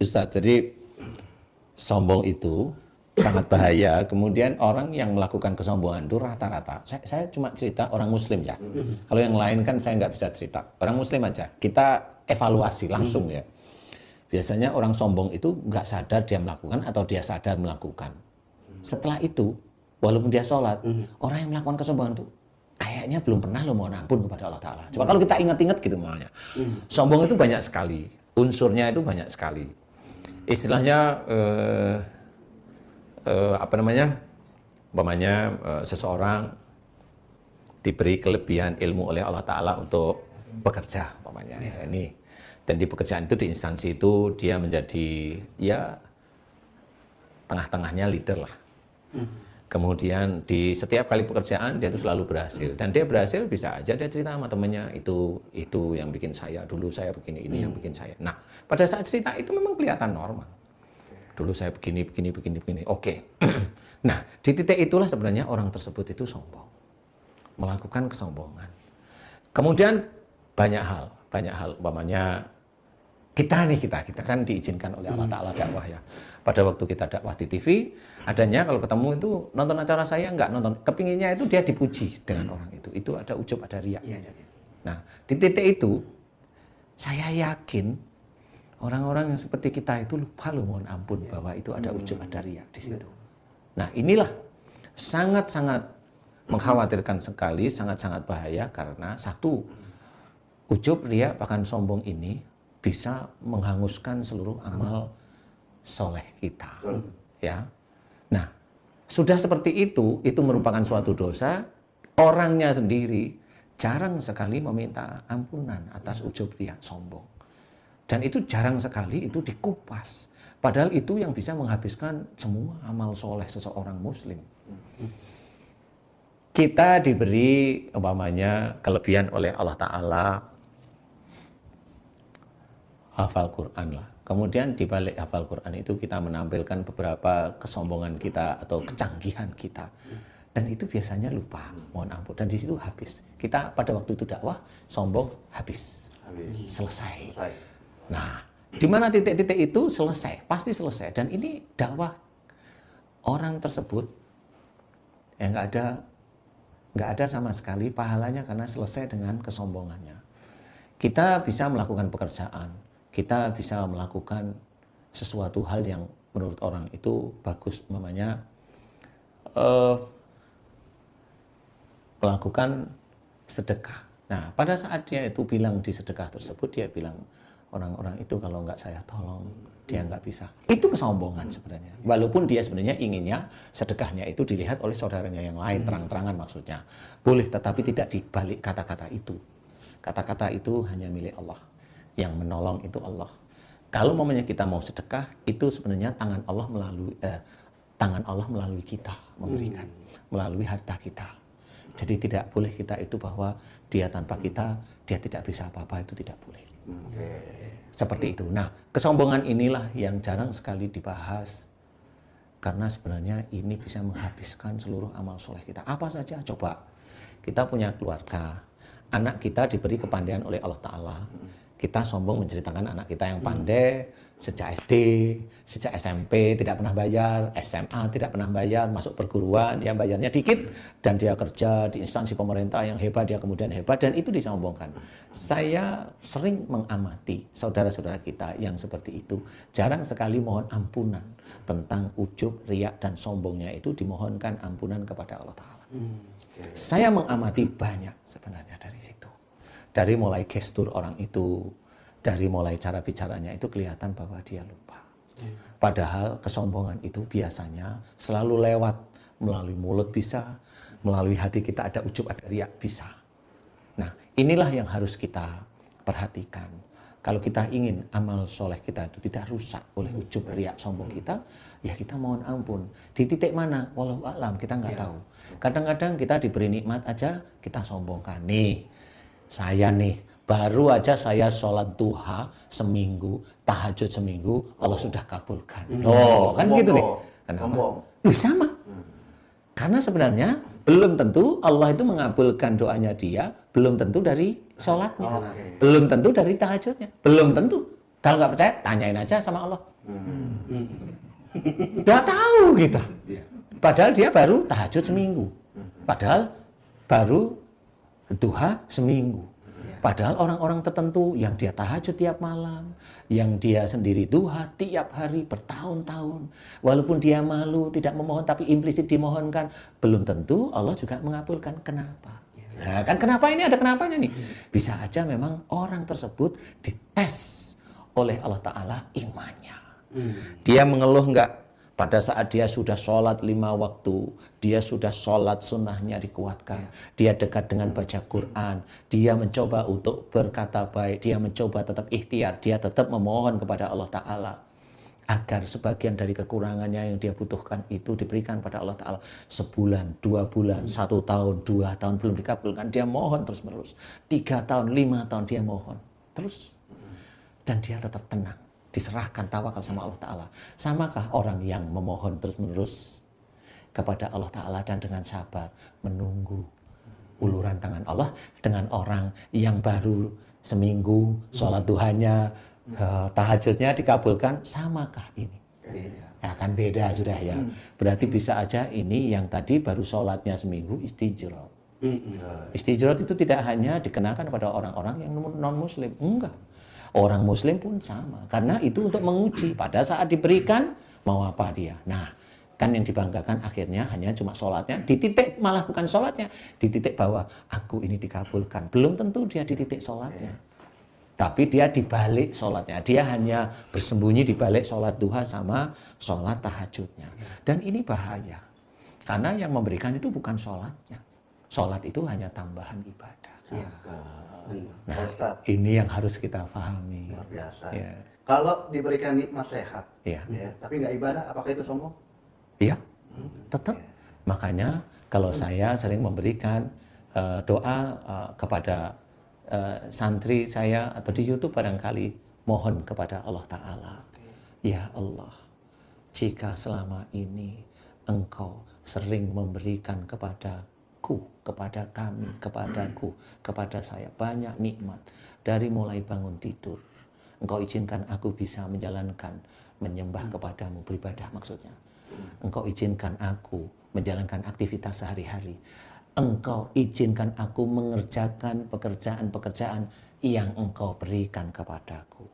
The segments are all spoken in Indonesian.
Ustaz, jadi sombong itu sangat bahaya. Kemudian orang yang melakukan kesombongan itu rata-rata, saya cuma cerita orang muslim ya. Kalau yang lain kan saya nggak bisa cerita. Orang muslim aja, kita evaluasi langsung ya. Biasanya orang sombong itu nggak sadar dia melakukan atau dia sadar melakukan. Setelah itu, walaupun dia sholat, orang yang melakukan kesombongan itu kayaknya belum pernah lo mohon ampun kepada Allah Ta'ala. Coba kalau kita ingat-ingat gitu makanya. Sombong itu banyak sekali, unsurnya itu banyak sekali. Istilahnya apa namanya? Umpamanya seseorang diberi kelebihan ilmu oleh Allah Ta'ala untuk bekerja, umpamanya ya, ini. Dan di pekerjaan itu, di instansi itu dia menjadi ya tengah-tengahnya leader lah. Kemudian di setiap kali pekerjaan dia itu selalu berhasil. Dan dia berhasil bisa aja dia cerita sama temennya, itu yang bikin saya, dulu saya begini, ini yang bikin saya. Nah, pada saat cerita itu memang kelihatan normal. Dulu saya begini. Oke. Nah, di titik itulah sebenarnya orang tersebut itu sombong. Melakukan kesombongan. Kemudian banyak hal. Umpamanya kita kan diizinkan oleh Allah Ta'ala dakwah ya. Pada waktu kita dakwah di TV, adanya kalau ketemu itu nonton acara saya nggak nonton. Kepinginnya itu dia dipuji dengan orang itu. Itu ada ujub, ada riak. Nah, di titik itu, saya yakin orang-orang yang seperti kita itu lupa loh mohon ampun bahwa itu ada ujub, ada riak di situ. Nah, inilah sangat-sangat mengkhawatirkan sekali, sangat-sangat bahaya karena satu, ujub, riak, bahkan sombong ini bisa menghanguskan seluruh amal soleh kita. Ya. Nah, sudah seperti itu merupakan suatu dosa. Orangnya sendiri jarang sekali meminta ampunan atas ujub, riak, sombong. Dan itu jarang sekali itu dikupas. Padahal itu yang bisa menghabiskan semua amal soleh seseorang muslim. Kita diberi umpamanya kelebihan oleh Allah Ta'ala, hafal Quran lah. Kemudian di balik hafal Quran itu kita menampilkan beberapa kesombongan kita atau kecanggihan kita. Dan itu biasanya lupa, mohon ampun. Dan di situ habis. Kita pada waktu itu dakwah, sombong habis. Selesai. Nah, di mana titik-titik itu selesai, pasti selesai. Dan ini dakwah orang tersebut yang nggak ada sama sekali pahalanya karena selesai dengan kesombongannya. Kita bisa melakukan pekerjaan. Kita bisa melakukan sesuatu hal yang menurut orang itu bagus, namanya melakukan sedekah. Nah, pada saat dia itu bilang di sedekah tersebut, dia bilang orang-orang itu kalau nggak saya tolong, dia nggak bisa. Itu kesombongan sebenarnya. Walaupun dia sebenarnya inginnya sedekahnya itu dilihat oleh saudaranya yang lain, terang-terangan maksudnya. Boleh, tetapi tidak dibalik kata-kata itu. Kata-kata itu hanya milik Allah. Yang menolong itu Allah. Kalau momennya kita mau sedekah, itu sebenarnya tangan Allah melalui kita memberikan, melalui harta kita. Jadi tidak boleh kita itu bahwa dia tanpa kita, dia tidak bisa apa-apa, itu tidak boleh. Seperti itu. Nah, kesombongan inilah yang jarang sekali dibahas. Karena sebenarnya ini bisa menghabiskan seluruh amal soleh kita. Apa saja? Coba, kita punya keluarga. Anak kita diberi kepandaian oleh Allah Ta'ala. Kita sombong menceritakan anak kita yang pandai sejak SD, sejak SMP tidak pernah bayar, SMA tidak pernah bayar, masuk perguruan yang bayarnya dikit, dan dia kerja di instansi pemerintah yang hebat, dia kemudian hebat, dan itu disombongkan. Saya sering mengamati saudara-saudara kita yang seperti itu, jarang sekali mohon ampunan tentang ujub, riak, dan sombongnya itu dimohonkan ampunan kepada Allah Ta'ala. Saya mengamati banyak sebenarnya dari situ. Dari mulai gestur orang itu, dari mulai cara bicaranya itu kelihatan bahwa dia lupa. Padahal kesombongan itu biasanya selalu lewat melalui mulut bisa, melalui hati kita ada ujub, ada riak bisa. Nah, inilah yang harus kita perhatikan. Kalau kita ingin amal soleh kita itu tidak rusak oleh ujub, riak, sombong kita, ya kita mohon ampun. Di titik mana? Wallahu a'lam, kita nggak tahu. Kadang-kadang kita diberi nikmat aja, kita sombongkan. Nih, saya nih, baru aja saya sholat duha seminggu, tahajud seminggu, Allah sudah kabulkan. Loh, kan gitu nih. Kenapa? Loh, sama. Karena sebenarnya belum tentu Allah itu mengabulkan doanya dia, belum tentu dari sholatnya, belum tentu dari tahajudnya, belum tentu. Kalau nggak percaya, tanyain aja sama Allah. Udah tahu kita. Padahal dia baru tahajud seminggu. Padahal baru duha seminggu. Padahal orang-orang tertentu yang dia tahajud tiap malam, yang dia sendiri duha tiap hari bertahun-tahun. Walaupun dia malu, tidak memohon, tapi implisit dimohonkan. Belum tentu Allah juga mengabulkan. Kenapa? Nah, kan kenapa ini ada kenapanya nih? Bisa aja memang orang tersebut dites oleh Allah Ta'ala imannya. Dia mengeluh enggak? Pada saat dia sudah sholat 5 waktu, dia sudah sholat sunnahnya dikuatkan, dia dekat dengan baca Quran, dia mencoba untuk berkata baik, dia mencoba tetap ikhtiar, dia tetap memohon kepada Allah Ta'ala agar sebagian dari kekurangannya yang dia butuhkan itu diberikan pada Allah Ta'ala. Sebulan, 2 bulan, 1 tahun, 2 tahun belum dikabulkan, dia mohon terus menerus. 3 tahun, 5 tahun dia mohon terus, dan dia tetap tenang, diserahkan, tawakal sama Allah Ta'ala. Samakah orang yang memohon terus-menerus kepada Allah Ta'ala dan dengan sabar menunggu uluran tangan Allah dengan orang yang baru seminggu sholat duhanya, tahajudnya dikabulkan? Samakah ini? Ya kan beda sudah ya. Berarti bisa aja ini yang tadi baru sholatnya seminggu istijrot. Istijrot itu tidak hanya dikenakan pada orang-orang yang non-muslim, enggak. Orang muslim pun sama, karena itu untuk menguji pada saat diberikan mau apa dia. Nah, kan yang dibanggakan akhirnya hanya cuma sholatnya, di titik malah bukan sholatnya, di titik bahwa aku ini dikabulkan. Belum tentu dia di titik sholatnya, tapi dia di balik sholatnya, dia hanya bersembunyi di balik sholat duha sama sholat tahajudnya. Dan ini bahaya, karena yang memberikan itu bukan sholatnya, sholat itu hanya tambahan ibadah. Nah, ini yang harus kita pahami. Luar biasa. Ya. Kalau diberikan nikmat sehat, Ya. tapi nggak ibadah, apakah itu sombong? Iya, tetap. Makanya kalau saya sering memberikan doa kepada santri saya atau di YouTube barangkali, mohon kepada Allah Ta'ala. Ya Allah, jika selama ini Engkau sering memberikan kepada kami, kepadaku, kepada saya banyak nikmat dari mulai bangun tidur. Engkau izinkan aku bisa menjalankan, menyembah kepadamu, beribadah maksudnya. Engkau izinkan aku menjalankan aktivitas sehari-hari. Engkau izinkan aku mengerjakan pekerjaan-pekerjaan yang Engkau berikan kepadaku.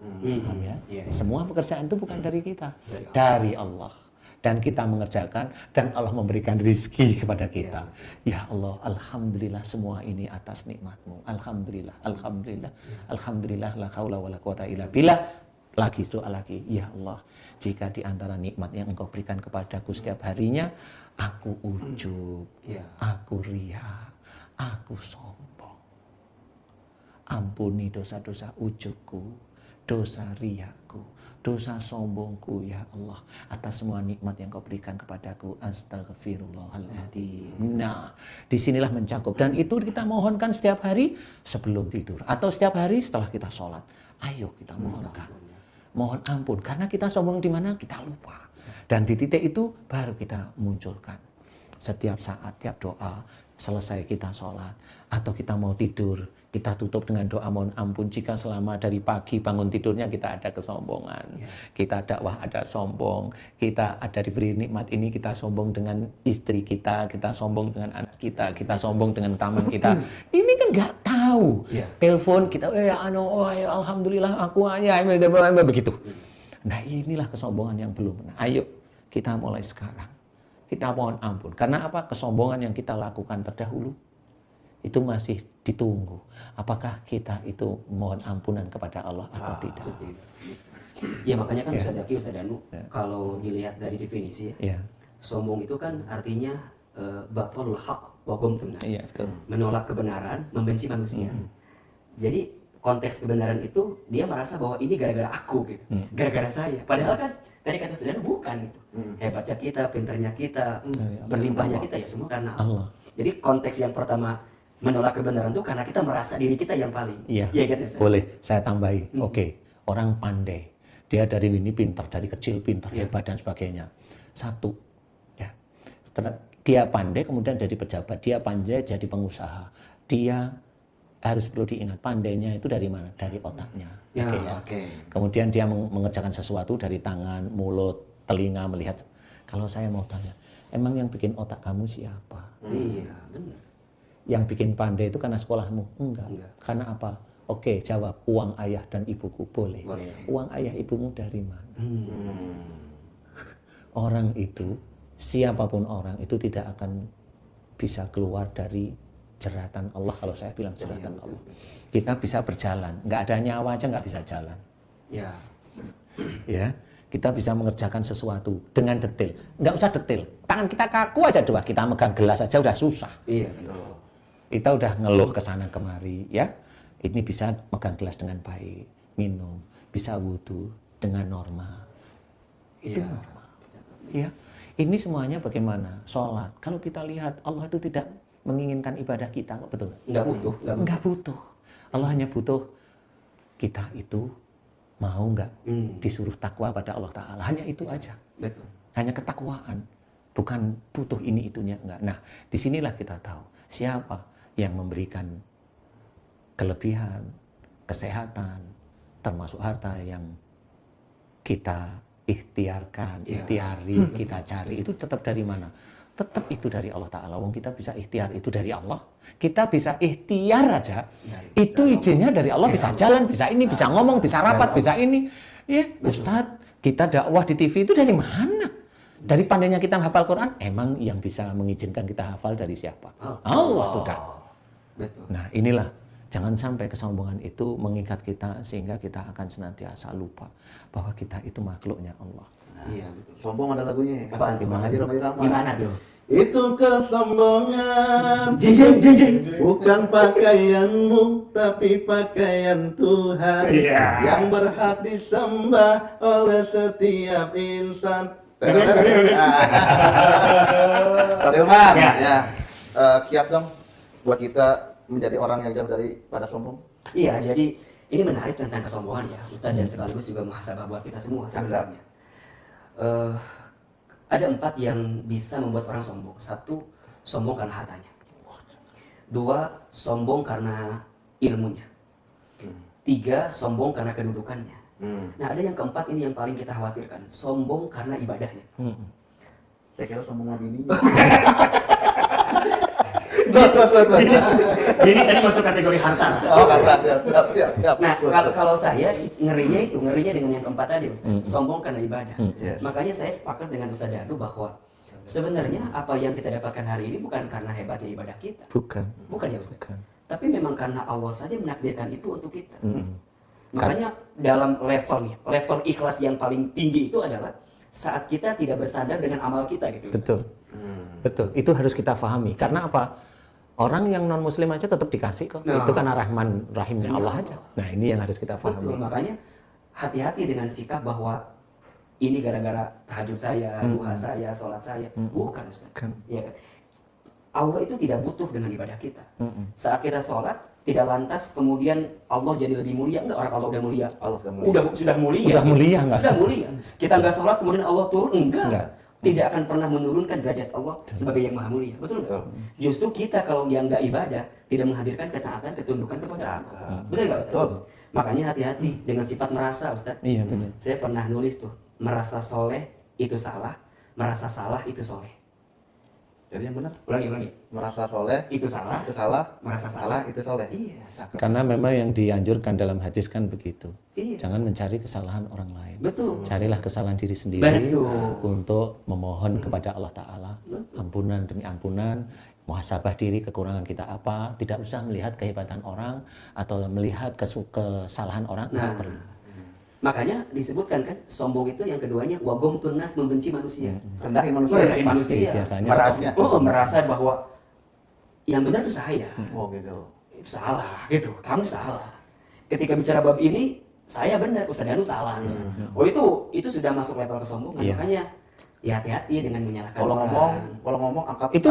Paham ya? Semua pekerjaan itu bukan dari kita, dari Allah. Dan kita mengerjakan, dan Allah memberikan rizki kepada kita. Ya Allah, Alhamdulillah semua ini atas nikmat-Mu. Alhamdulillah, Alhamdulillah, Alhamdulillah, la haula wa la quwata illa billah. Lagi, doa lagi. Ya Allah, jika di antara nikmat yang Engkau berikan kepadaku setiap harinya, aku ujub, aku riya, aku sombong. Ampuni dosa-dosa ujubku, dosa riyaku, dosa sombongku ya Allah, atas semua nikmat yang Kau berikan kepadaku. Astagfirullahaladzim. Nah, disinilah mencakup, dan itu kita mohonkan setiap hari sebelum tidur atau setiap hari setelah kita sholat. Ayo kita mohonkan, mohon ampun, karena kita sombong di mana kita lupa, dan di titik itu baru kita munculkan. Setiap saat, tiap doa selesai kita sholat atau kita mau tidur, kita tutup dengan doa mohon ampun jika selama dari pagi bangun tidurnya kita ada kesombongan, kita dakwah ada sombong, kita ada diberi nikmat ini kita sombong dengan istri kita sombong dengan anak kita sombong dengan teman kita. Ini kan nggak tahu. Telepon kita, alhamdulillah aku hanya begitu. Nah, inilah kesombongan yang belum. Nah, ayo kita mulai sekarang. Kita mohon ampun. Karena apa? Kesombongan yang kita lakukan terdahulu itu masih ditunggu. Apakah kita itu mohon ampunan kepada Allah atau tidak? Ya makanya kan Ustaz Zaki, Ustaz Danu, kalau dilihat dari definisi, sombong itu kan artinya batalul haq wa ghamtun nas. Menolak kebenaran, membenci manusia. Jadi konteks kebenaran itu dia merasa bahwa ini gara-gara aku gitu. Gara-gara saya. Padahal kan tadi kata Ustaz Danu bukan gitu. Hebatnya kita, pinternya kita, berlimpahnya kita ya semua karena Allah. Jadi konteks yang pertama menolak kebenaran itu karena kita merasa diri kita yang paling. Iya, kan, boleh saya tambahi. Oke, orang pandai, dia dari ini pintar, dari kecil pintar, hebat dan sebagainya. Satu, ya, setelah dia pandai kemudian jadi pejabat, dia pandai jadi pengusaha, dia harus perlu diingat, pandainya itu dari mana? Dari otaknya. Ya, Oke ya. oke. Kemudian dia mengerjakan sesuatu dari tangan, mulut, telinga, melihat. Kalau saya mau tanya, emang yang bikin otak kamu siapa? Iya, benar. Yang bikin pandai itu karena sekolahmu? Enggak. Enggak. Karena apa? Oke, jawab, uang ayah dan ibuku. Boleh. Boleh. Uang ayah ibumu dari mana? Orang itu, siapapun orang itu tidak akan bisa keluar dari jeratan Allah. Kalau saya bilang jeratan Allah, kita bisa berjalan, nggak ada nyawa aja nggak bisa jalan. Ya. Ya, kita bisa mengerjakan sesuatu dengan detail. Nggak usah detail, tangan kita kaku aja doa, kita megang gelas aja udah susah. Iya. Kita udah ngeluh ke sana kemari, ya. Ini bisa megang gelas dengan baik, minum, bisa wudhu dengan normal. Itu Iya. normal. Ya, ini semuanya bagaimana? Sholat. Kalau kita lihat Allah itu tidak menginginkan ibadah kita, kok betul? Nggak butuh. Nggak butuh. Allah hanya butuh kita itu mau nggak disuruh takwa pada Allah Ta'ala. Hanya itu aja. Betul. Hanya ketakwaan. Bukan butuh ini itunya. Enggak. Nah, disinilah kita tahu siapa yang memberikan kelebihan, kesehatan, termasuk harta yang kita ikhtiarkan, ikhtiari, kita cari. Itu tetap dari mana? Tetap itu dari Allah Ta'ala. Wong kita bisa ikhtiar itu dari Allah. Kita bisa ikhtiar aja. Itu izinnya dari Allah. Bisa jalan, bisa ini, bisa ngomong, bisa rapat, bisa ini. Ya, Ustadz, kita dakwah di TV itu dari mana? Dari pandainya kita hafal Quran, emang yang bisa mengizinkan kita hafal dari siapa? Allah sudah. Betul. Nah, inilah. Jangan sampai kesombongan itu mengikat kita sehingga kita akan senantiasa lupa bahwa kita itu makhluknya Allah. Iya, betul. Sombong ada lagunya. Apaan tuh? Bang Haji Roma Irama. Gimana tuh? Itu kesombongan, Jeng jeng jeng jeng. bukan pakaianmu, tapi pakaian Tuhan yang berhak disembah oleh setiap insan. Pak Ilman, ya, kiat dong buat kita menjadi orang yang jauh daripada sombong. Iya, jadi ini menarik tentang kesombongan ya, Ustaz, dan sekaligus juga muhasabah buat kita semua sebenarnya. Ada 4 yang bisa membuat orang sombong. 1, sombong karena hartanya. 2, sombong karena ilmunya. 3, sombong karena kedudukannya. Nah, ada yang keempat, ini yang paling kita khawatirkan, sombong karena ibadahnya. Saya kira sombong sama bini. Jadi tadi masuk kategori harta. Oh, kata, siap. Nah, kalau saya ngerinya dengan yang keempat tadi, Ustaz. Sombong karena ibadah. Yes. Makanya saya sepakat dengan Ustaz Danu bahwa sebenarnya apa yang kita dapatkan hari ini bukan karena hebatnya ibadah kita. Bukan ya, Ustaz. Bukan. Tapi memang karena Allah saja menakdirkan itu untuk kita. Makanya dalam level ikhlas yang paling tinggi itu adalah saat kita tidak bersandar dengan amal kita gitu. Betul. Betul. Itu harus kita pahami. Karena apa? Orang yang non muslim aja tetap dikasih kok. Nah. Itu karena rahman rahimnya Allah aja. Nah, ini yang harus kita pahami. Betul, makanya hati-hati dengan sikap bahwa ini gara-gara tahajud saya, duha saya, sholat saya. Bukan, Ustaz. Ya kan? Allah itu tidak butuh dengan ibadah kita. Saat kita sholat, tidak lantas kemudian Allah jadi lebih mulia. Enggak, orang Allah udah mulia. Sudah mulia. Sudah mulia enggak? Sudah mulia. Kita enggak sholat kemudian Allah turun. Enggak. Tidak akan pernah menurunkan derajat Allah sebagai yang maha mulia. Betul nggak? Justru kita kalau yang nggak ibadah, tidak menghadirkan ketaatan, ketundukan kepada Allah. Betul nggak, Ustaz? Makanya hati-hati dengan sifat merasa, Ustaz. Iya, benar. Saya pernah nulis tuh, merasa soleh itu salah, merasa salah itu soleh. Jadi yang benar? Ulangi. Merasa soleh Itu salah, merasa salah itu soleh. Iya. Karena memang yang dianjurkan dalam hadis kan begitu. Iya. Jangan mencari kesalahan orang lain. Betul. Carilah kesalahan diri sendiri. Betul. Untuk memohon kepada Allah Ta'ala ampunan demi ampunan, muhasabah diri kekurangan kita apa, tidak usah melihat kehebatan orang atau melihat kesalahan orang, nggak perlu. Makanya disebutkan kan, sombong itu yang keduanya wagom tunas, membenci manusia. Rendahin manusia. Rendahin Pasti, manusia. biasanya. Merasa bahwa yang benar itu saya. Oh gitu. Itu salah gitu, kamu salah. Ketika bicara bab ini, saya benar, Ustaz Danu salah. Oh itu sudah masuk level kesombongan. Iya. Makanya ya hati-hati dengan menyalahkan Kalau orang. ngomong angkat.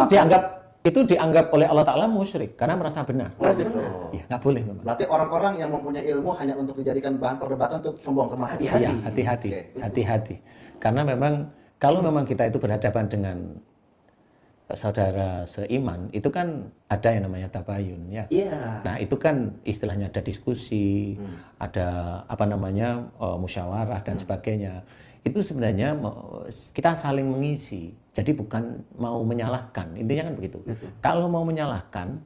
Itu dianggap oleh Allah Ta'ala musyrik karena merasa benar. Merasa benar. Ya, nggak boleh memang. Berarti orang-orang yang mempunyai ilmu hanya untuk dijadikan bahan perdebatan untuk sombong termasuk. Hati-hati. Iya, hati-hati. Karena memang kalau memang kita itu berhadapan dengan saudara seiman itu kan ada yang namanya tabayun ya. Nah itu kan istilahnya ada diskusi, ada apa namanya musyawarah dan sebagainya. Itu sebenarnya kita saling mengisi. Jadi bukan mau menyalahkan, intinya kan begitu. Kalau mau menyalahkan,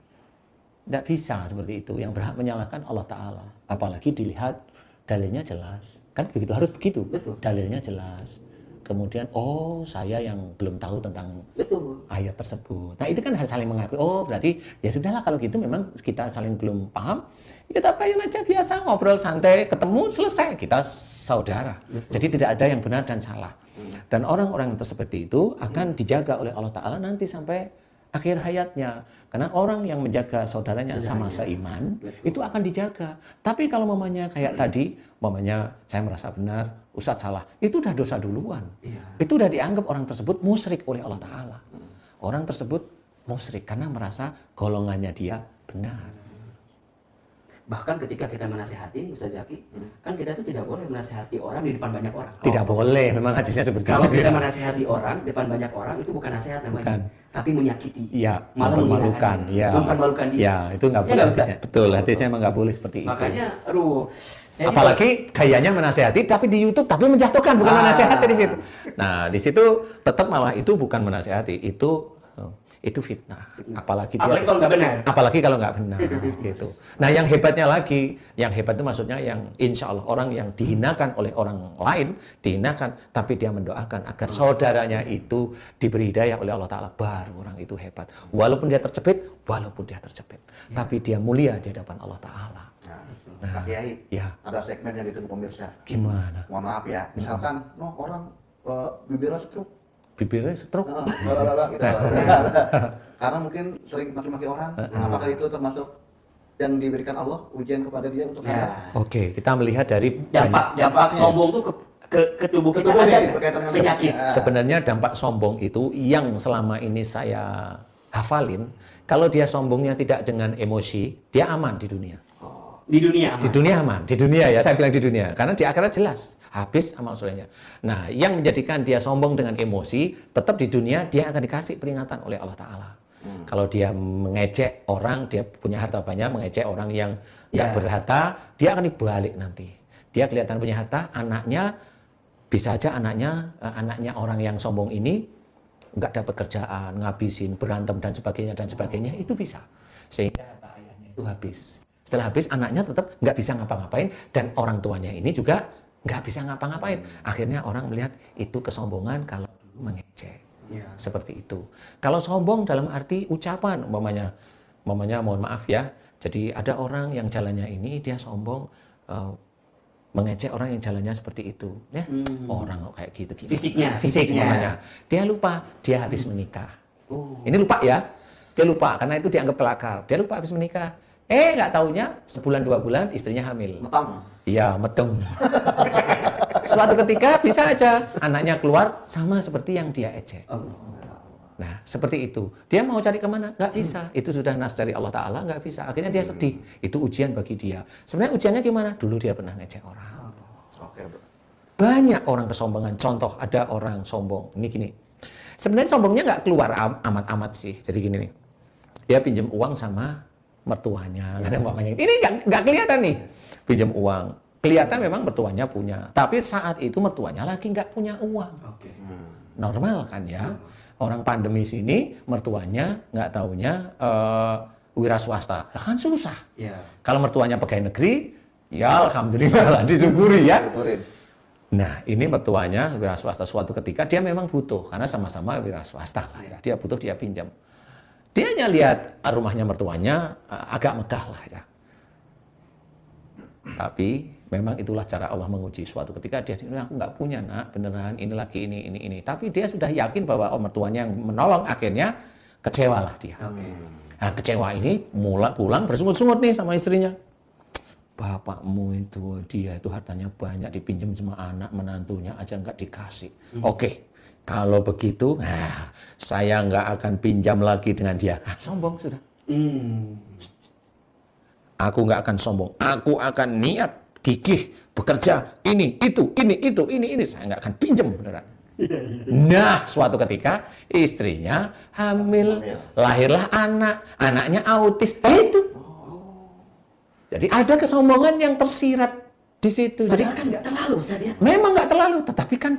tidak bisa seperti itu. Yang berhak menyalahkan Allah Ta'ala. Apalagi dilihat dalilnya jelas. Kan begitu, harus begitu. Dalilnya jelas. Kemudian, oh saya yang belum tahu tentang ayat tersebut. Nah itu kan harus saling mengakui, oh berarti ya sudahlah kalau gitu memang kita saling belum paham, ya tabayun aja biasa, ngobrol santai, ketemu, selesai, kita saudara. Jadi tidak ada yang benar dan salah. Dan orang-orang yang seperti itu akan dijaga oleh Allah Ta'ala nanti sampai akhir hayatnya. Karena orang yang menjaga saudaranya sama seiman, itu akan dijaga. Tapi kalau mamanya kayak tadi, mamanya saya merasa benar, Ustadz salah, itu udah dosa duluan. Itu udah dianggap orang tersebut musyrik oleh Allah Ta'ala. Orang tersebut musyrik karena merasa golongannya dia benar. Bahkan ketika kita menasihati, Ustaz Zaki, kan kita tuh tidak boleh menasihati orang di depan banyak orang. Tidak boleh, memang hadisnya seperti itu. Kalau kita menasihati orang di depan banyak orang, itu bukan nasihat namanya. Tapi menyakiti. Iya, malah mempermalukan. Ya. Mempermalukan dia. Ya, itu nggak boleh hadisnya. Betul, hadisnya memang nggak boleh seperti itu. Makanya, apalagi gayanya menasihati, tapi di YouTube, tapi menjatuhkan, bukan menasihati di situ. Nah, di situ tetap malah itu bukan menasihati, itu fitnah. Apalagi kalau nggak benar. Apalagi kalau nggak benar gitu. Nah, yang hebatnya lagi, yang hebat itu maksudnya yang insya Allah orang yang dihinakan oleh orang lain, dihinakan, tapi dia mendoakan agar saudaranya itu diberi hidayah oleh Allah Ta'ala, baru orang itu hebat. Walaupun dia terjepit, tapi dia mulia di hadapan Allah Ta'ala. Nah, Pak Kiai, ada segmen yang ditunggu pemirsa. Gimana? Mohon maaf ya, misalkan orang bibirnya stroke. Bibirnya stroke? Gitu. Karena mungkin sering maki-maki orang, apakah itu termasuk yang diberikan Allah, ujian kepada dia untuk Oke, kita melihat dari dampak sombong tuh ke tubuh kita ada penyakit. Sebenarnya dampak sombong itu yang selama ini saya hafalin, kalau dia sombongnya tidak dengan emosi, dia aman di dunia. Di dunia aman? Di dunia aman, di dunia ya, saya bilang di dunia. Karena di akhirat jelas, habis amal solehnya. Nah, yang menjadikan dia sombong dengan emosi, tetap di dunia dia akan dikasih peringatan oleh Allah Ta'ala. Kalau dia mengejek orang, dia punya harta banyak, mengejek orang yang nggak berharta, dia akan dibalik nanti. Dia kelihatan punya harta, anaknya, bisa aja anaknya orang yang sombong ini, nggak dapat kerjaan, ngabisin, berantem, dan sebagainya, itu bisa. Sehingga harta ayahnya itu habis. Setelah habis, anaknya tetap nggak bisa ngapa-ngapain, dan orang tuanya ini juga nggak bisa ngapa-ngapain. Akhirnya orang melihat itu kesombongan kalau dulu mengejek. Seperti itu. Kalau sombong dalam arti ucapan, umpamanya mohon maaf ya, jadi ada orang yang jalannya ini, dia sombong, mengejek orang yang jalannya seperti itu. Ya? Orang kok kayak gitu. Fisik umpamanya. Dia lupa, dia habis menikah. Ini lupa ya, dia lupa, karena itu dianggap pelakar. Dia lupa habis menikah. Nggak taunya sebulan 2 bulan istrinya hamil. Metong. Iya, metong. Suatu ketika bisa aja anaknya keluar sama seperti yang dia ejek. Nah, seperti itu. Dia mau cari kemana? Nggak bisa. Itu sudah nas dari Allah Ta'ala, nggak bisa. Akhirnya dia sedih. Itu ujian bagi dia. Sebenarnya ujiannya gimana? Dulu dia pernah ngejek orang. Banyak orang kesombongan. Contoh, ada orang sombong. Ini gini. Sebenarnya sombongnya nggak keluar amat-amat sih. Jadi gini nih. Dia pinjam uang sama mertuanya. Ini nggak kelihatan nih. Pinjam uang. Kelihatan memang mertuanya punya. Tapi saat itu mertuanya lagi nggak punya uang. Normal kan ya. Orang pandemi sini mertuanya nggak taunya wira swasta. Ya kan susah. Kalau mertuanya pegawai negeri, ya alhamdulillah disyukuri ya. Nah, ini mertuanya wira swasta. Suatu ketika dia memang butuh karena sama-sama wira swasta lah ya. Dia butuh, dia pinjam. Dia hanya lihat rumahnya mertuanya agak megah lah ya. Tapi memang itulah cara Allah menguji. Suatu ketika dia aku nggak punya nak, beneran ini lagi ini. Tapi dia sudah yakin bahwa mertuanya yang menolong, akhirnya kecewalah dia. Nah, kecewa ini pulang bersungut-sungut nih sama istrinya. Bapakmu itu dia itu hartanya banyak, dipinjam sama anak menantunya aja nggak dikasih. Oke. Kalau begitu, saya nggak akan pinjam lagi dengan dia. Sombong sudah. Aku nggak akan sombong. Aku akan niat, gigih, bekerja. Ini, itu. Saya nggak akan pinjam beneran. Nah, suatu ketika istrinya hamil, lahirlah anak, anaknya autis. Itu. Jadi ada kesombongan yang tersirat di situ. Jadi kan nggak terlalu, Ustaz ya? Memang nggak terlalu, tetapi kan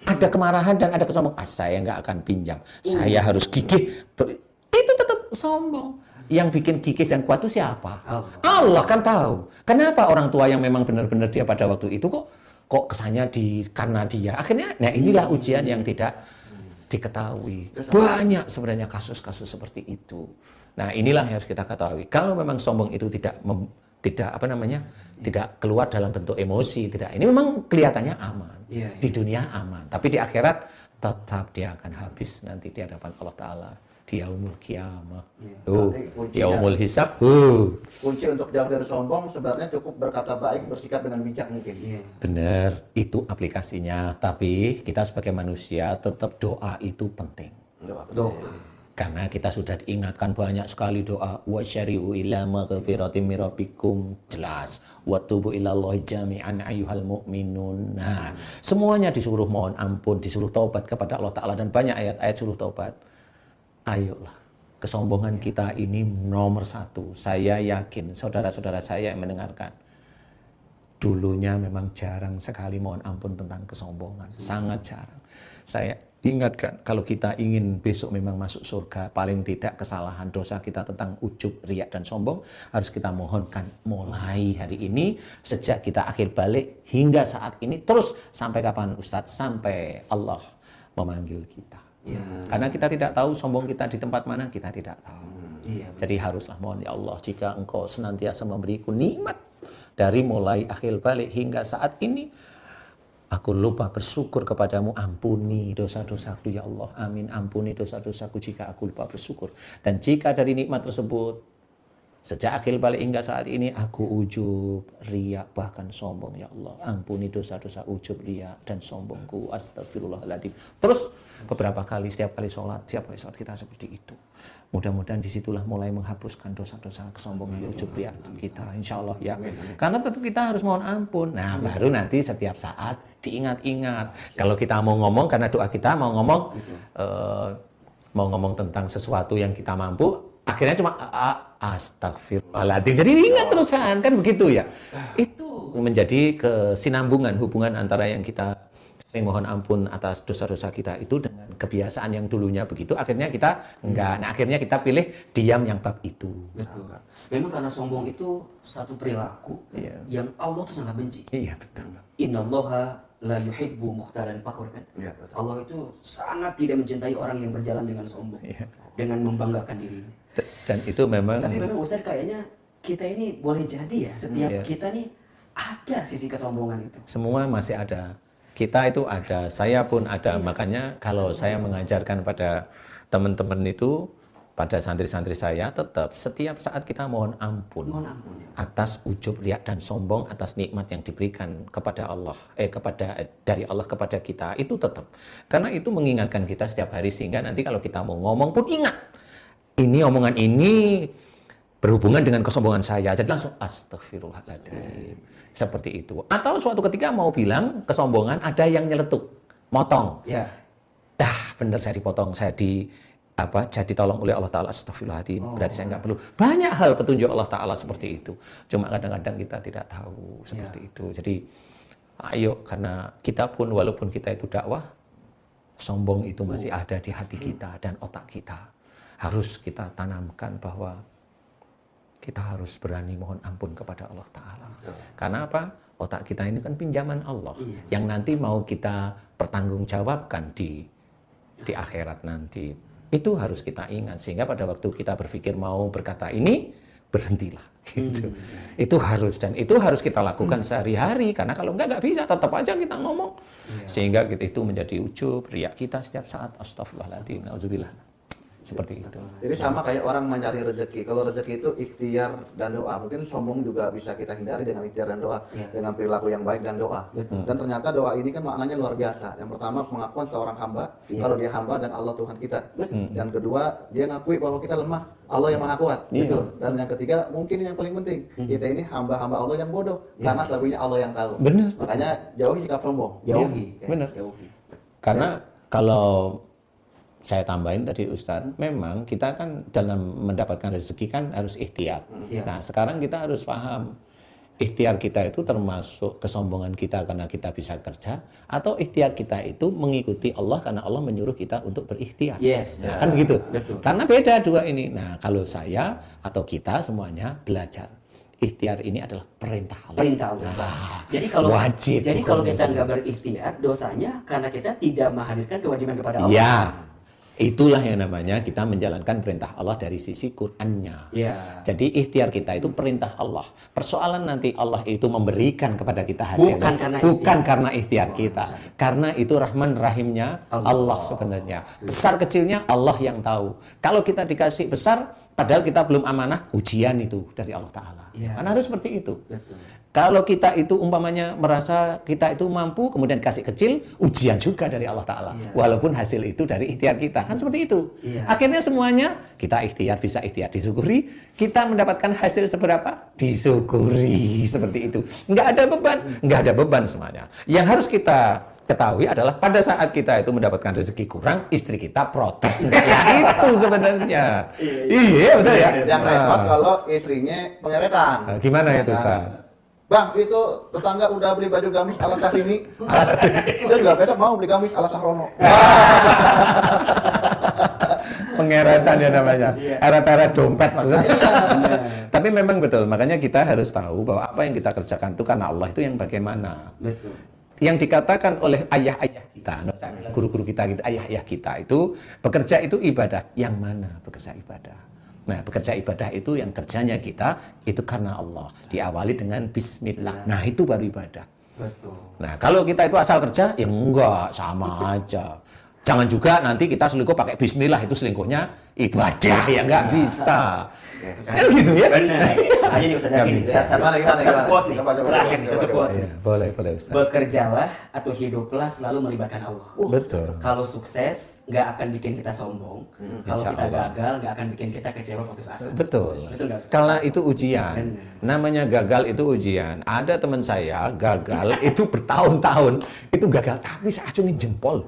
ada kemarahan dan ada kesombongan. Saya nggak akan pinjam, saya harus gigih. Itu tetap sombong. Yang bikin gigih dan kuat itu siapa? Allah kan tahu. Kenapa orang tua yang memang benar-benar dia pada waktu itu kok kesannya karena dia. Akhirnya, nah inilah ujian yang tidak diketahui. Banyak sebenarnya kasus-kasus seperti itu. Nah inilah yang harus kita ketahui. Kalau memang sombong itu tidak keluar dalam bentuk emosi, ini memang kelihatannya aman. Di dunia aman, tapi di akhirat tetap dia akan habis nanti di hadapan Allah Ta'ala. Di yaumul qiyamah. Yaumul hisab. Kunci untuk jauh dari sombong sebenarnya cukup berkata baik, bersikap dengan bijak mungkin. Benar, itu aplikasinya. Tapi kita sebagai manusia tetap doa itu penting. Doa. Karena kita sudah diingatkan banyak sekali doa. Wa syari'u ila maghfiratin min rabbikum, jelas. Wa tubu ilallahi jami'an ayyuhal mu'minun. Nah, semuanya disuruh mohon ampun, disuruh taubat kepada Allah Ta'ala, dan banyak ayat-ayat suruh taubat. Ayolah, kesombongan kita ini nomor satu. Saya yakin saudara-saudara saya yang mendengarkan, dulunya memang jarang sekali mohon ampun tentang kesombongan, sangat jarang. Saya ingatkan, kalau kita ingin besok memang masuk surga, paling tidak kesalahan dosa kita tentang ujub, riak, dan sombong harus kita mohonkan mulai hari ini, sejak kita akhir balik hingga saat ini, terus sampai kapan Ustadz? Sampai Allah memanggil kita. Karena kita tidak tahu sombong kita di tempat mana, kita tidak tahu. Jadi haruslah mohon, ya Allah, jika Engkau senantiasa memberiku nikmat dari mulai akhir balik hingga saat ini, aku lupa bersyukur kepadamu, ampuni dosa-dosaku ya Allah. Amin, ampuni dosa-dosaku jika aku lupa bersyukur. Dan jika dari nikmat tersebut, sejak akhir balik hingga saat ini, aku ujub, riak, bahkan sombong ya Allah. Ampuni dosa-dosa ujub, riak, dan sombongku. Astagfirullahaladzim. Terus beberapa kali, setiap kali sholat kita seperti itu. Mudah-mudahan disitulah mulai menghapuskan dosa-dosa kesombongan, ujub, riak kita, insya Allah ya. Karena tetap kita harus mohon ampun. Nah, baru nanti setiap saat diingat-ingat. Kalau kita mau ngomong, karena doa kita mau ngomong tentang sesuatu yang kita mampu, akhirnya cuma astagfirullahaladzim. Jadi ingat terusan, kan begitu ya. Itu menjadi kesinambungan hubungan antara yang kita sering mohon ampun atas dosa-dosa kita itu dengan kebiasaan yang dulunya begitu, akhirnya kita enggak. Nah, akhirnya kita pilih diam yang bab itu. Betul. Memang karena sombong itu satu perilaku yang Allah tuh sangat benci. Iya, betul. Innallaha la yuhibbu mukhtalan fakhur, kan? Allah itu sangat tidak mencintai orang yang berjalan dengan sombong, dengan membanggakan dirinya. Dan itu memang. Tapi memang Ustaz, kayaknya kita ini boleh jadi ya, setiap kita nih ada sisi kesombongan itu. Semua masih ada. Kita itu ada, saya pun ada. Makanya kalau saya mengajarkan pada teman-teman itu, pada santri-santri saya, tetap setiap saat kita mohon ampun atas ujub, riak, dan sombong atas nikmat yang diberikan kepada Allah, dari Allah kepada kita, itu tetap. Karena itu mengingatkan kita setiap hari, sehingga nanti kalau kita mau ngomong pun ingat, ini omongan ini berhubungan dengan kesombongan saya, jadi langsung astagfirullahaladzim. Seperti itu. Atau suatu ketika mau bilang kesombongan, ada yang nyeletuk, motong. Benar saya dipotong, saya jadi tolong oleh Allah Ta'ala, astagfirullahaladzim. Berarti saya nggak perlu. Banyak hal petunjuk Allah Ta'ala seperti itu. Cuma kadang-kadang kita tidak tahu seperti itu. Jadi ayo, karena kita pun walaupun kita itu dakwah, sombong itu masih ada di hati kita dan otak kita. Harus kita tanamkan bahwa kita harus berani mohon ampun kepada Allah Ta'ala. Karena apa? Otak kita ini kan pinjaman Allah. Yang nanti mau kita pertanggungjawabkan di akhirat nanti. Itu harus kita ingat. Sehingga pada waktu kita berpikir mau berkata ini, berhentilah. Gitu. Itu harus. Dan itu harus kita lakukan sehari-hari. Karena kalau nggak bisa. Tetap aja kita ngomong. Sehingga itu menjadi ujub, riak kita setiap saat. Astagfirullahaladzim. Na'udzubillah. Seperti itu. Jadi sama kayak orang mencari rezeki. Kalau rezeki itu ikhtiar dan doa. Mungkin sombong juga bisa kita hindari dengan ikhtiar dan doa, dengan perilaku yang baik dan doa. Dan ternyata doa ini kan maknanya luar biasa. Yang pertama, pengakuan seorang hamba kalau dia hamba dan Allah Tuhan kita. Dan kedua, dia ngakui bahwa kita lemah, Allah yang maha kuat. Dan yang ketiga, mungkin yang paling penting, kita ini hamba-hamba Allah yang bodoh, karena selebihnya Allah yang tahu. Benar. Makanya jauhi sikap sombong. Jauhi. Benar. Jauhi. Karena kalau saya tambahin tadi Ustadz, memang kita kan dalam mendapatkan rezeki kan harus ikhtiar. Nah, sekarang kita harus paham ikhtiar kita itu termasuk kesombongan kita karena kita bisa kerja, atau ikhtiar kita itu mengikuti Allah karena Allah menyuruh kita untuk berikhtiar. Yes. Nah, kan begitu. Betul. Karena beda dua ini. Nah, kalau saya atau kita semuanya belajar. Ikhtiar ini adalah perintah Allah. Perintah Allah. Nah, jadi kalau wajib. Jadi kalau kita nggak berikhtiar, dosanya karena kita tidak menghadirkan kewajiban kepada Allah. Ya, itulah yang namanya kita menjalankan perintah Allah dari sisi Qur'annya. Ya. Jadi ikhtiar kita itu perintah Allah. Persoalan nanti Allah itu memberikan kepada kita hasilnya. Bukan karena ikhtiar kita. Karena itu Rahman Rahimnya Allah sebenarnya. Besar kecilnya Allah yang tahu. Kalau kita dikasih besar, padahal kita belum amanah, ujian itu dari Allah Ta'ala. Ya. Karena harus seperti itu. Betul. Kalau kita itu umpamanya merasa kita itu mampu, kemudian kasih kecil, ujian juga dari Allah Ta'ala. Ya. Walaupun hasil itu dari ikhtiar kita. Kan seperti itu. Ya. Akhirnya semuanya, kita ikhtiar, bisa ikhtiar, disyukuri. Kita mendapatkan hasil seberapa? Disyukuri. Seperti itu. Nggak ada beban. Nggak ada beban semuanya. Yang harus kita ketahui adalah pada saat kita itu mendapatkan rezeki kurang, istri kita protes. Ya itu sebenarnya. Iya, betul ya. Yang repot kalau istrinya pengeretan. Nah, gimana itu, Ustaz? Bang, itu tetangga udah beli baju gamis ala Syahrini. Dia juga besok mau beli gamis ala Sahrono. Pengeretan ya namanya. Eret-eret dompet maksudnya. Tapi memang betul, makanya kita harus tahu bahwa apa yang kita kerjakan itu karena Allah itu yang bagaimana. Betul. Yang dikatakan oleh ayah-ayah kita, guru-guru kita gitu, ayah-ayah kita itu bekerja itu ibadah. Yang mana bekerja ibadah? Nah, bekerja ibadah itu yang kerjanya kita itu karena Allah. Diawali dengan bismillah. Nah, itu baru ibadah. Betul. Nah, kalau kita itu asal kerja, ya enggak, sama aja. Jangan juga nanti kita selingkuh pakai bismillah, itu selingkuhnya ibadah, ya enggak bisa. Kan gitu ya? Benar. Hanya nih Ustaz Zaki, satu quote nih, terakhir satu quote. Boleh Ustaz. Bekerjalah atau hiduplah selalu melibatkan Allah. Betul. Kalau sukses, nggak akan bikin kita sombong. Kalau kita gagal, nggak akan bikin kita kecewa putus asa. Betul. Betul nggak, Ustaz? Karena itu ujian. Namanya gagal itu ujian. Ada teman saya gagal itu bertahun-tahun. Itu gagal, tapi saya acungin jempol.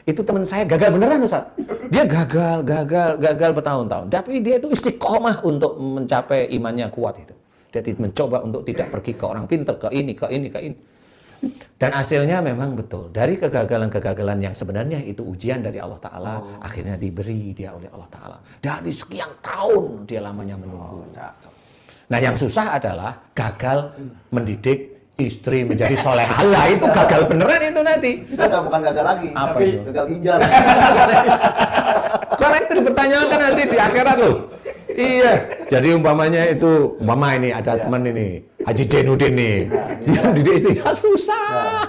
Itu teman saya gagal beneran Ustaz. Dia gagal bertahun-tahun. Tapi dia itu istiqomah untuk mencapai imannya kuat itu. Dia mencoba untuk tidak pergi ke orang pintar, ke ini. Dan hasilnya memang betul. Dari kegagalan-kegagalan yang sebenarnya itu ujian dari Allah Ta'ala, akhirnya diberi dia oleh Allah Ta'ala. Dari sekian tahun dia lamanya menunggu. Nah yang susah adalah gagal mendidik istri menjadi solehah. Lah itu gagal beneran itu nanti. Itu udah bukan gagal lagi. Apa tapi itu? Gagal ginjal. Karena itu dipertanyakan nanti di akhirat loh. Iya. Jadi umpamanya itu, ini ada teman ini, Haji Jainuddin nih, yang didik istrinya susah.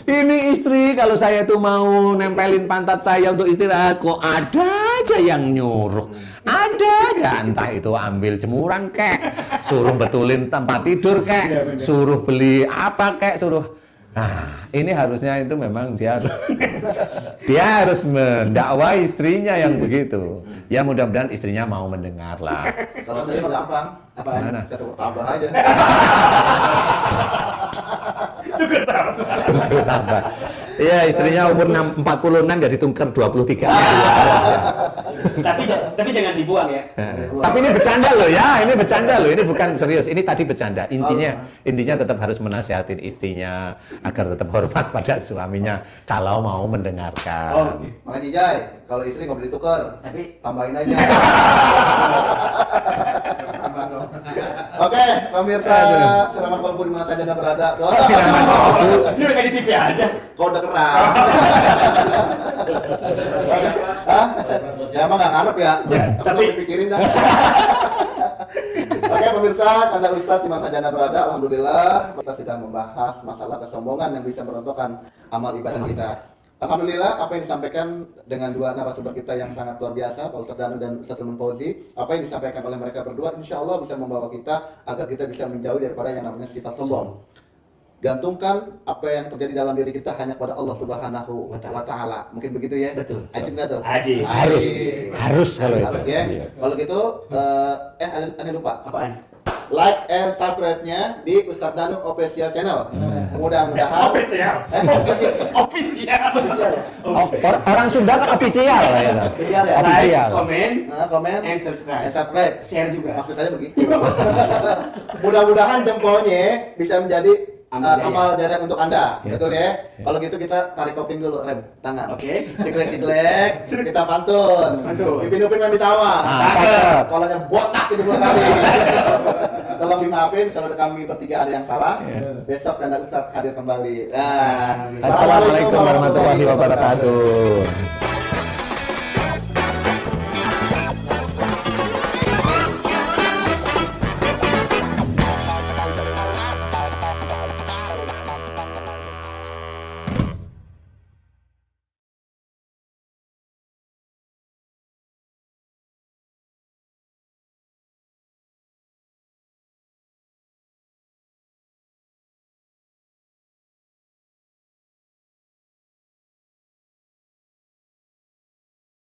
Ini istri kalau saya tuh mau nempelin pantat saya untuk istirahat, kok ada aja yang nyuruh. Ada aja, entah itu ambil jemuran kek, suruh betulin tempat tidur kek, suruh beli apa kek, suruh. Nah, ini harusnya itu memang dia harus mendakwai istrinya yang begitu. Ya mudah-mudahan istrinya mau mendengar lah. Kalau saya mah gampang. Apaan? Mana? Saya tukar tambah aja. Tukar tambah. Iya, istrinya umur 46 nggak ditukar 23. Tapi jangan dibuang ya. Tapi ini bercanda loh ya, ini bercanda loh, ini bukan serius. Ini tadi bercanda. Intinya tetap harus menasihatin istrinya agar tetap hormat pada suaminya kalau mau mendengarkan. Makanya Jai, kalau istri nggak boleh ditukar, tapi tambahin aja. Oke, pemirsa Siraman Kolbu di mana saja Anda berada. Siraman Kolbu. Ini udah kayak di TV aja. Kau udah keras. Hah? Ya emang nggak ngarep ya. Tapi pikirin dah. Oke pemirsa, Anda Ustaz di mana saja Anda berada. Alhamdulillah kita sudah membahas masalah kesombongan yang bisa merontokkan amal ibadah kita. Alhamdulillah, apa yang disampaikan dengan dua narasumber kita yang sangat luar biasa, Pak Ustadz Danu dan Ustadz Ilman Fauzi, apa yang disampaikan oleh mereka berdua, insya Allah bisa membawa kita agar kita bisa menjauh daripada yang namanya sifat sombong. Gantungkan apa yang terjadi dalam diri kita hanya kepada Allah Subhanahu wa Ta'ala. Mungkin begitu ya? Betul. Ajib nggak tuh? Ajib. Harus kalau itu. Ya. Kalau gitu, ada lupa. Apaan? like and subscribe-nya di Ustadz Danu Official Channel. Mudah-mudahan Official. Official. Official ya? Orang Sunda kan official gitu. Official ya? Official. Like, comment, Komen, and subscribe. Share juga. Maksud saya begitu. Mudah-mudahan jempolnya bisa menjadi amal jariah untuk Anda. Betul ya? Kalau gitu kita tarik kopling dulu, rem tangan. Oke. Diglek, kita pantun. Upin-upin mandi sawah. Cakep. Kolanya botak itu dua kali. Tolong dimaafin kalau kami bertiga ada yang salah. Besok Anda Ustadz hadir kembali. Nah, Assalamualaikum warahmatullahi wabarakatuh.